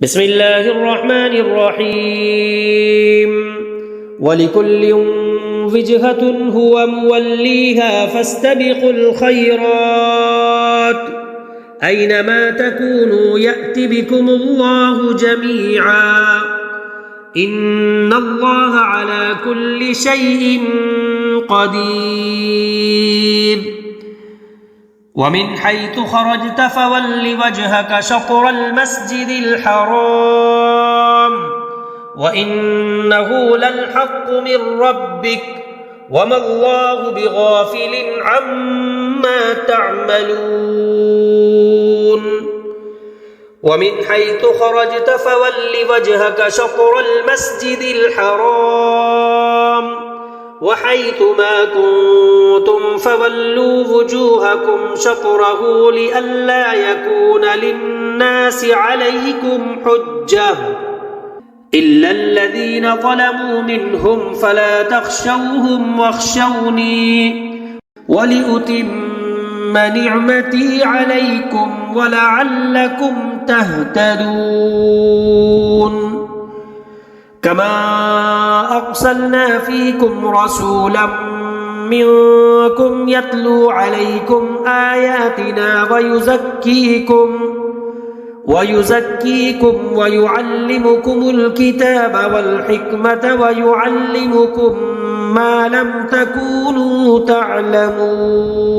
بسم الله الرحمن الرحيم ولكل وجهة هو موليها فاستبقوا الخيرات أينما تكونوا يأت بكم الله جميعا إن الله على كل شيء قدير ومن حيث خرجت فول وجهك شطر المسجد الحرام وإنه للحق من ربك وما الله بغافل عما تعملون ومن حيث خرجت فول وجهك شطر المسجد الحرام وحيث ما كنتم فولوا وجوهكم شطره لئلا يكون للناس عليكم حجة إلا الذين ظلموا منهم فلا تخشوهم واخشوني ولأتم نعمتي عليكم ولعلكم تهتدون كما أرسلنا فيكم رسولا منكم يتلو عليكم آياتنا ويزكيكم ويعلمكم الكتاب والحكمة ويعلمكم ما لم تكونوا تعلمون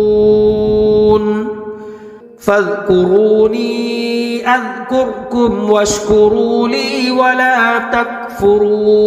فاذكروني أذكركم واشكروا لي ولا تكفرون